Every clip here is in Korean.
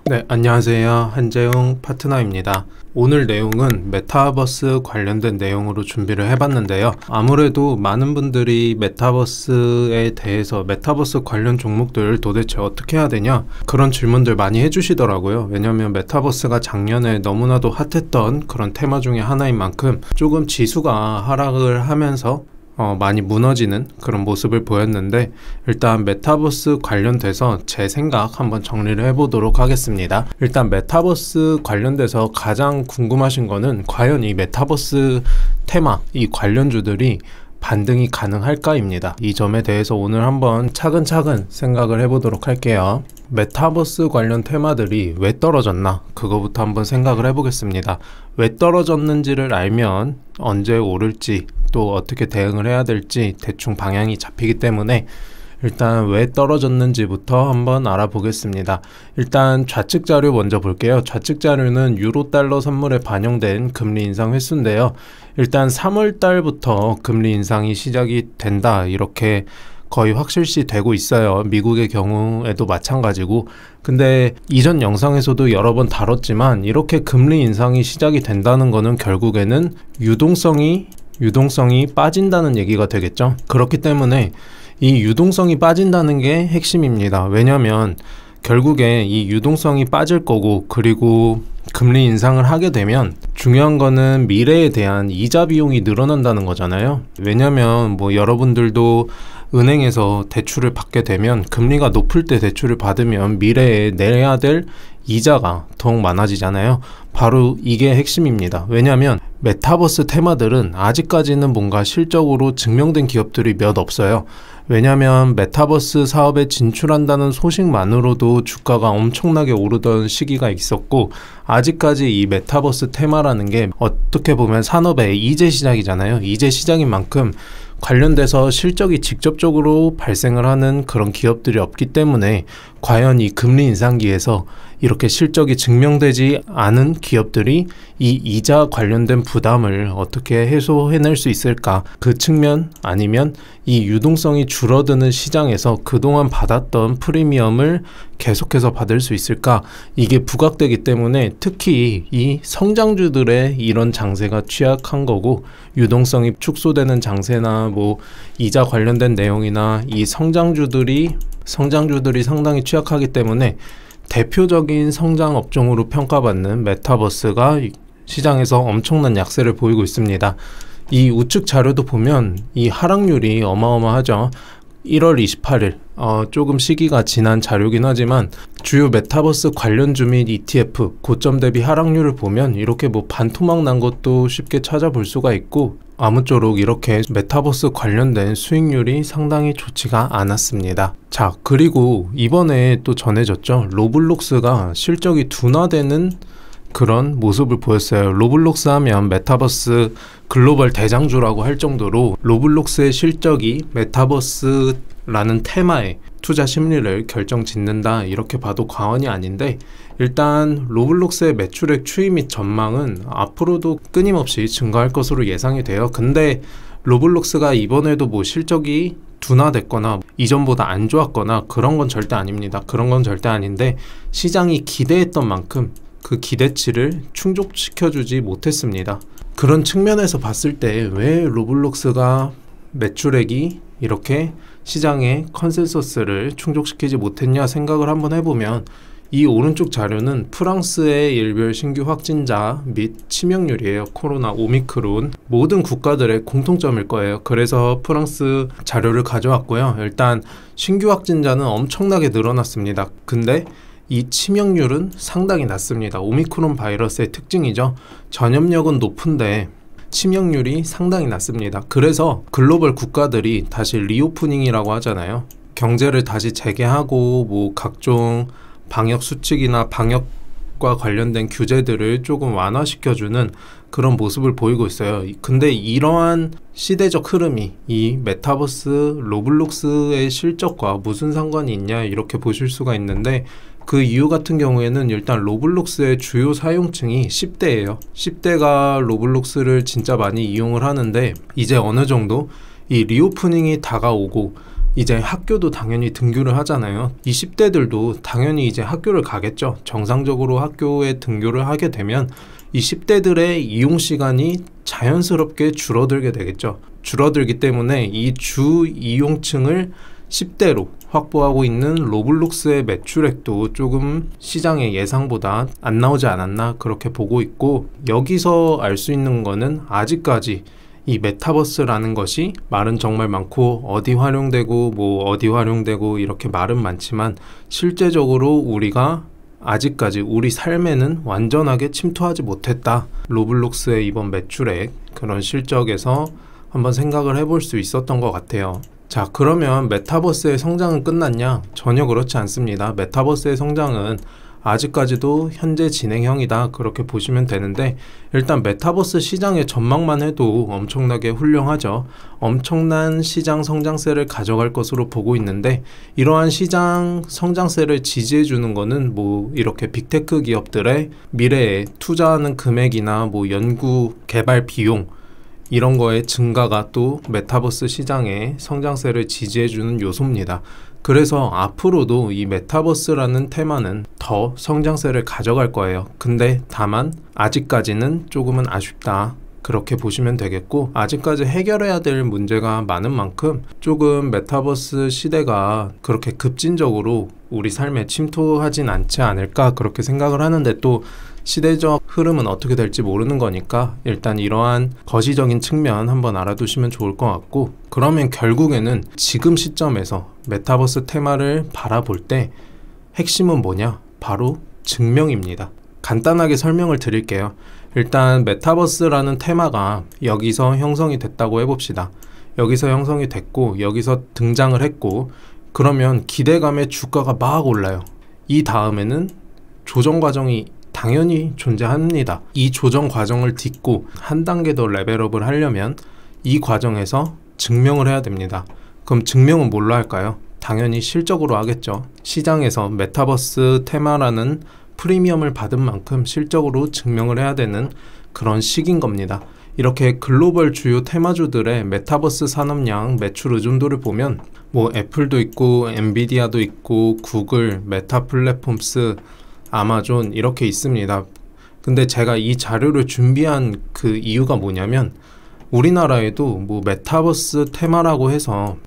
네, 안녕하세요. 한재웅 파트너입니다. 오늘 내용은 메타버스 관련된 내용으로 준비를 해봤는데요. 아무래도 많은 분들이 메타버스에 대해서 메타버스 관련 종목들 도대체 어떻게 해야 되냐? 그런 질문들 많이 해주시더라고요. 왜냐면 메타버스가 작년에 너무나도 핫했던 그런 테마 중에 하나인 만큼 조금 지수가 하락을 하면서 많이 무너지는 그런 모습을 보였는데, 일단 메타버스 관련돼서 제 생각 한번 정리를 해보도록 하겠습니다. 일단 메타버스 관련돼서 가장 궁금하신 거는 과연 이 메타버스 테마, 이 관련주들이 반등이 가능할까입니다. 이 점에 대해서 오늘 한번 차근차근 생각을 해보도록 할게요. 메타버스 관련 테마들이 왜 떨어졌나? 그거부터 한번 생각을 해보겠습니다. 왜 떨어졌는지를 알면 언제 오를지 또 어떻게 대응을 해야 될지 대충 방향이 잡히기 때문에 일단 왜 떨어졌는지부터 한번 알아보겠습니다. 일단 좌측 자료 먼저 볼게요. 좌측 자료는 유로 달러 선물에 반영된 금리 인상 횟수인데요. 일단 3월 달부터 금리 인상이 시작이 된다, 이렇게 거의 확실시 되고 있어요. 미국의 경우에도 마찬가지고. 근데 이전 영상에서도 여러 번 다뤘지만 이렇게 금리 인상이 시작이 된다는 거는 결국에는 유동성이 빠진다는 얘기가 되겠죠. 그렇기 때문에 이 유동성이 빠진다는 게 핵심입니다. 왜냐면 결국에 이 유동성이 빠질 거고, 그리고 금리 인상을 하게 되면 중요한 거는 미래에 대한 이자 비용이 늘어난다는 거잖아요. 왜냐면 여러분들도 은행에서 대출을 받게 되면 금리가 높을 때 대출을 받으면 미래에 내야 될 이자가 더욱 많아지잖아요. 바로 이게 핵심입니다. 왜냐하면 메타버스 테마들은 아직까지는 뭔가 실적으로 증명된 기업들이 몇 없어요. 왜냐하면 메타버스 사업에 진출한다는 소식만으로도 주가가 엄청나게 오르던 시기가 있었고, 아직까지 이 메타버스 테마라는 게 어떻게 보면 산업의 이제 시작이잖아요. 이제 시작인 만큼 관련돼서 실적이 직접적으로 발생을 하는 그런 기업들이 없기 때문에 과연 이 금리 인상기에서 이렇게 실적이 증명되지 않은 기업들이 이 이자 관련된 부담을 어떻게 해소해낼 수 있을까? 그 측면, 아니면 이 유동성이 줄어드는 시장에서 그동안 받았던 프리미엄을 계속해서 받을 수 있을까? 이게 부각되기 때문에 특히 이 성장주들의 이런 장세가 취약한 거고, 유동성이 축소되는 장세나 이자 관련된 내용이나 이 성장주들이 상당히 취약하기 때문에 대표적인 성장 업종으로 평가받는 메타버스가 시장에서 엄청난 약세를 보이고 있습니다. 이 우측 자료도 보면 이 하락률이 어마어마하죠. 1월 28일 조금 시기가 지난 자료긴 하지만 주요 메타버스 관련주 및 ETF 고점 대비 하락률을 보면 이렇게 반토막 난 것도 쉽게 찾아볼 수가 있고, 아무쪼록 이렇게 메타버스 관련된 수익률이 상당히 좋지가 않았습니다. 자, 그리고 이번에 또 전해졌죠. 로블록스가 실적이 둔화되는 그런 모습을 보였어요. 로블록스 하면 메타버스 글로벌 대장주라고 할 정도로 로블록스의 실적이 메타버스라는 테마에 투자 심리를 결정짓는다, 이렇게 봐도 과언이 아닌데, 일단 로블록스의 매출액 추이 및 전망은 앞으로도 끊임없이 증가할 것으로 예상이 돼요. 근데 로블록스가 이번에도 실적이 둔화됐거나 이전보다 안 좋았거나 그런 건 절대 아닙니다. 그런 건 절대 아닌데, 시장이 기대했던 만큼 그 기대치를 충족시켜주지 못했습니다. 그런 측면에서 봤을 때 왜 로블록스가 매출액이 이렇게 시장의 컨센서스를 충족시키지 못했냐 생각을 한번 해보면, 이 오른쪽 자료는 프랑스의 일별 신규 확진자 및 치명률이에요. 코로나 오미크론 모든 국가들의 공통점일 거예요. 그래서 프랑스 자료를 가져왔고요. 일단 신규 확진자는 엄청나게 늘어났습니다. 근데 이 치명률은 상당히 낮습니다. 오미크론 바이러스의 특징이죠. 전염력은 높은데 치명률이 상당히 낮습니다. 그래서 글로벌 국가들이 다시 리오프닝이라고 하잖아요. 경제를 다시 재개하고 각종 방역 수칙이나 방역과 관련된 규제들을 조금 완화시켜주는 그런 모습을 보이고 있어요. 근데 이러한 시대적 흐름이 이 메타버스 로블록스의 실적과 무슨 상관이 있냐, 이렇게 보실 수가 있는데, 그 이유 같은 경우에는 일단 로블록스의 주요 사용층이 10대예요. 10대가 로블록스를 진짜 많이 이용을 하는데, 이제 어느 정도 이 리오프닝이 다가오고 이제 학교도 당연히 등교를 하잖아요. 20대들도 당연히 이제 학교를 가겠죠. 정상적으로 학교에 등교를 하게 되면 20대들의 이용 시간이 자연스럽게 줄어들게 되겠죠. 줄어들기 때문에 이 주 이용층을 10대로 확보하고 있는 로블록스의 매출액도 조금 시장의 예상보다 안 나오지 않았나 그렇게 보고 있고, 여기서 알 수 있는 거는 아직까지 이 메타버스라는 것이 말은 정말 많고 어디 활용되고 뭐 어디 활용되고 이렇게 말은 많지만 실제적으로 우리가 아직까지 우리 삶에는 완전하게 침투하지 못했다. 로블록스의 이번 매출액 그런 실적에서 한번 생각을 해볼 수 있었던 것 같아요. 자, 그러면 메타버스의 성장은 끝났냐? 전혀 그렇지 않습니다. 메타버스의 성장은 아직까지도 현재 진행형이다 그렇게 보시면 되는데, 일단 메타버스 시장의 전망만 해도 엄청나게 훌륭하죠. 엄청난 시장 성장세를 가져갈 것으로 보고 있는데, 이러한 시장 성장세를 지지해 주는 거는 뭐 이렇게 빅테크 기업들의 미래에 투자하는 금액이나 뭐 연구 개발 비용 이런 거의 증가가 또 메타버스 시장의 성장세를 지지해주는 요소입니다. 그래서 앞으로도 이 메타버스라는 테마는 더 성장세를 가져갈 거예요. 근데 다만 아직까지는 조금은 아쉽다 그렇게 보시면 되겠고, 아직까지 해결해야 될 문제가 많은 만큼 조금 메타버스 시대가 그렇게 급진적으로 우리 삶에 침투하진 않지 않을까 그렇게 생각을 하는데, 또 시대적 흐름은 어떻게 될지 모르는 거니까 일단 이러한 거시적인 측면 한번 알아두시면 좋을 것 같고, 그러면 결국에는 지금 시점에서 메타버스 테마를 바라볼 때 핵심은 뭐냐? 바로 증명입니다. 간단하게 설명을 드릴게요. 일단 메타버스라는 테마가 여기서 형성이 됐다고 해봅시다. 여기서 형성이 됐고 여기서 등장을 했고, 그러면 기대감에 주가가 막 올라요. 이 다음에는 조정 과정이 당연히 존재합니다. 이 조정 과정을 딛고 한 단계 더 레벨업을 하려면 이 과정에서 증명을 해야 됩니다. 그럼 증명은 뭘로 할까요? 당연히 실적으로 하겠죠. 시장에서 메타버스 테마라는 프리미엄을 받은 만큼 실적으로 증명을 해야 되는 그런 시기인 겁니다. 이렇게 글로벌 주요 테마주들의 메타버스 산업량 매출 의존도를 보면 뭐 애플도 있고 엔비디아도 있고 구글, 메타 플랫폼스, 아마존 이렇게 있습니다. 근데 제가 이 자료를 준비한 그 이유가 뭐냐면, 우리나라에도 뭐 메타버스 테마라고 해서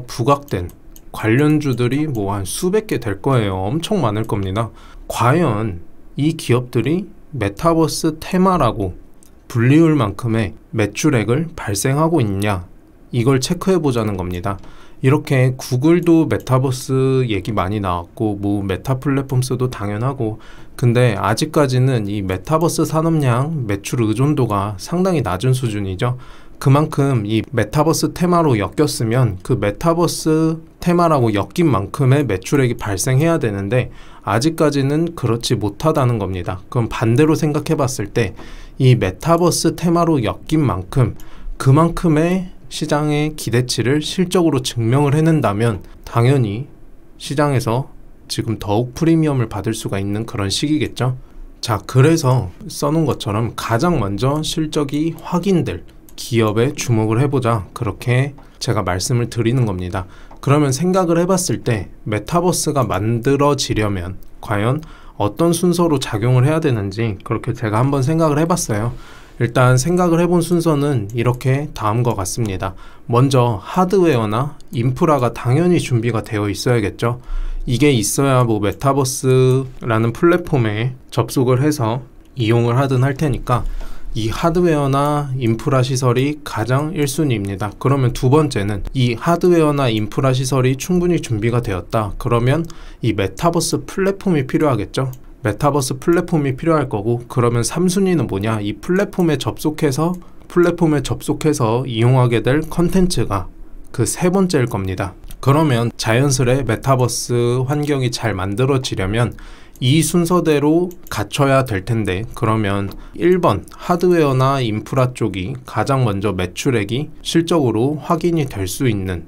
부각된 관련주들이 뭐 한 수백 개 될 거예요. 엄청 많을 겁니다. 과연 이 기업들이 메타버스 테마라고 불리울 만큼의 매출액을 발생하고 있냐, 이걸 체크해 보자는 겁니다. 이렇게 구글도 메타버스 얘기 많이 나왔고 뭐 메타 플랫폼스도 당연하고, 근데 아직까지는 이 메타버스 산업량 매출 의존도가 상당히 낮은 수준이죠. 그만큼 이 메타버스 테마로 엮였으면 그 메타버스 테마라고 엮인 만큼의 매출액이 발생해야 되는데 아직까지는 그렇지 못하다는 겁니다. 그럼 반대로 생각해 봤을 때 이 메타버스 테마로 엮인 만큼 그만큼의 시장의 기대치를 실적으로 증명을 해낸다면 당연히 시장에서 지금 더욱 프리미엄을 받을 수가 있는 그런 시기겠죠. 자, 그래서 써놓은 것처럼 가장 먼저 실적이 확인될 기업에 주목을 해보자, 그렇게 제가 말씀을 드리는 겁니다. 그러면 생각을 해봤을 때 메타버스가 만들어지려면 과연 어떤 순서로 작용을 해야 되는지 그렇게 제가 한번 생각을 해봤어요. 일단 생각을 해본 순서는 이렇게 다음과 같습니다. 먼저 하드웨어나 인프라가 당연히 준비가 되어 있어야겠죠. 이게 있어야 뭐 메타버스라는 플랫폼에 접속을 해서 이용을 하든 할 테니까 이 하드웨어나 인프라 시설이 가장 1순위입니다. 그러면 두 번째는 이 하드웨어나 인프라 시설이 충분히 준비가 되었다. 그러면 이 메타버스 플랫폼이 필요하겠죠. 메타버스 플랫폼이 필요할 거고, 그러면 3순위는 뭐냐? 이 플랫폼에 접속해서 이용하게 될 컨텐츠가 그 세 번째일 겁니다. 그러면 자연스레 메타버스 환경이 잘 만들어지려면 이 순서대로 갖춰야 될 텐데, 그러면 1번 하드웨어나 인프라 쪽이 가장 먼저 매출액이 실적으로 확인이 될 수 있는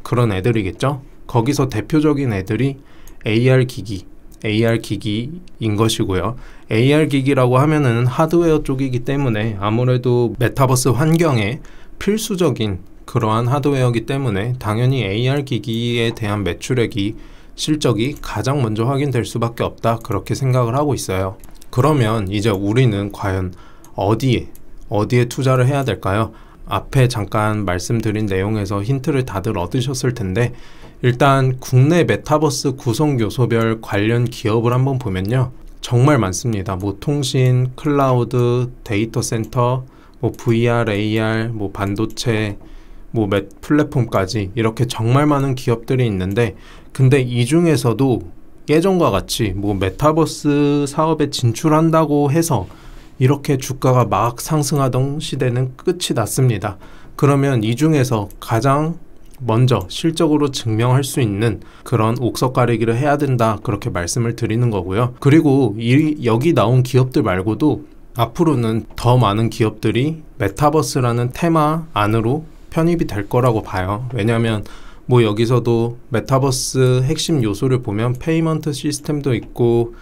그런 애들이겠죠. 거기서 대표적인 애들이 AR 기기인 것이고요. AR 기기라고 하면은 하드웨어 쪽이기 때문에 아무래도 메타버스 환경에 필수적인 그러한 하드웨어이기 때문에 당연히 AR 기기에 대한 매출액이 실적이 가장 먼저 확인될 수밖에 없다, 그렇게 생각을 하고 있어요. 그러면 이제 우리는 과연 어디에 투자를 해야 될까요? 앞에 잠깐 말씀드린 내용에서 힌트를 다들 얻으셨을 텐데, 일단 국내 메타버스 구성 요소별 관련 기업을 한번 보면요, 정말 많습니다. 뭐 통신, 클라우드, 데이터 센터, 뭐 VR, AR, 뭐 반도체, 뭐 플랫폼까지 이렇게 정말 많은 기업들이 있는데, 근데 이 중에서도 예전과 같이 뭐 메타버스 사업에 진출한다고 해서 이렇게 주가가 막 상승하던 시대는 끝이 났습니다. 그러면 이 중에서 가장 먼저 실적으로 증명할 수 있는 그런 옥석 가리기를 해야 된다, 그렇게 말씀을 드리는 거고요. 그리고 여기 나온 기업들 말고도 앞으로는 더 많은 기업들이 메타버스라는 테마 안으로 편입이 될 거라고 봐요. 왜냐하면 뭐 여기서도 메타버스 핵심 요소를 보면 페이먼트 시스템도 있고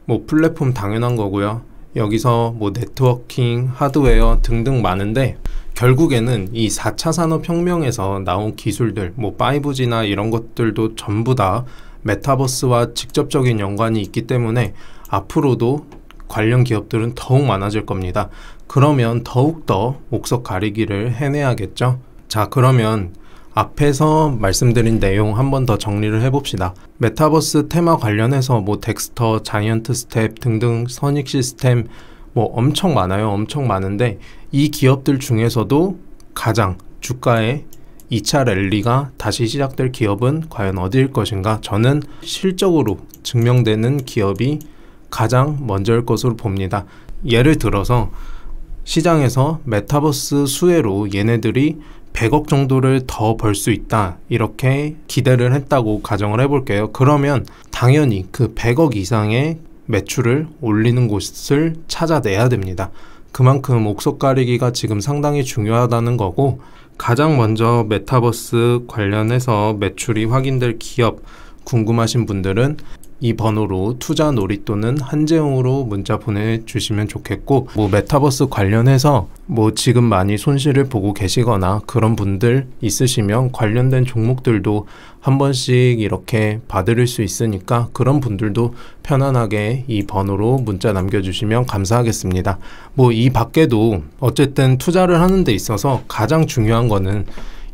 뭐 플랫폼 당연한 거고요. 여기서 뭐 네트워킹, 하드웨어 등등 많은데, 결국에는 이 4차 산업혁명에서 나온 기술들, 뭐 5G나 이런 것들도 전부 다 메타버스와 직접적인 연관이 있기 때문에 앞으로도 관련 기업들은 더욱 많아질 겁니다. 그러면 더욱더 옥석 가리기를 해내야겠죠. 자, 그러면 앞에서 말씀드린 내용 한 번 더 정리를 해봅시다. 메타버스 테마 관련해서 뭐 덱스터, 자이언트 스텝 등등 선익 시스템 뭐 엄청 많아요. 엄청 많은데 이 기업들 중에서도 가장 주가의 2차 랠리가 다시 시작될 기업은 과연 어디일 것인가? 저는 실적으로 증명되는 기업이 가장 먼저일 것으로 봅니다. 예를 들어서 시장에서 메타버스 수혜로 얘네들이 100억 정도를 더 벌 수 있다, 이렇게 기대를 했다고 가정을 해볼게요. 그러면 당연히 그 100억 이상의 매출을 올리는 곳을 찾아내야 됩니다. 그만큼 옥석 가리기가 지금 상당히 중요하다는 거고, 가장 먼저 메타버스 관련해서 매출이 확인될 기업 궁금하신 분들은 이 번호로 투자 놀이또는 한재용으로 문자 보내주시면 좋겠고, 뭐 메타버스 관련해서 뭐 지금 많이 손실을 보고 계시거나 그런 분들 있으시면 관련된 종목들도 한 번씩 이렇게 봐드릴 수 있으니까 그런 분들도 편안하게 이 번호로 문자 남겨주시면 감사하겠습니다. 뭐 이 밖에도 어쨌든 투자를 하는 데 있어서 가장 중요한 거는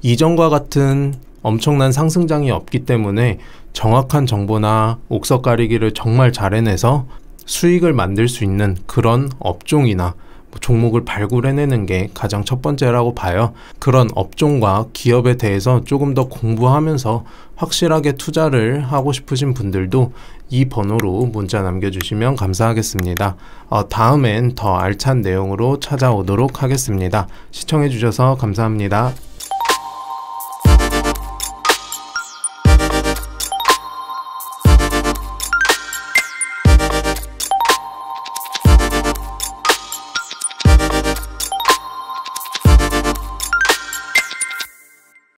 이전과 같은 엄청난 상승장이 없기 때문에 정확한 정보나 옥석 가리기를 정말 잘 해내서 수익을 만들 수 있는 그런 업종이나 종목을 발굴해내는 게 가장 첫 번째라고 봐요. 그런 업종과 기업에 대해서 조금 더 공부하면서 확실하게 투자를 하고 싶으신 분들도 이 번호로 문자 남겨주시면 감사하겠습니다. 다음엔 더 알찬 내용으로 찾아오도록 하겠습니다. 시청해주셔서 감사합니다.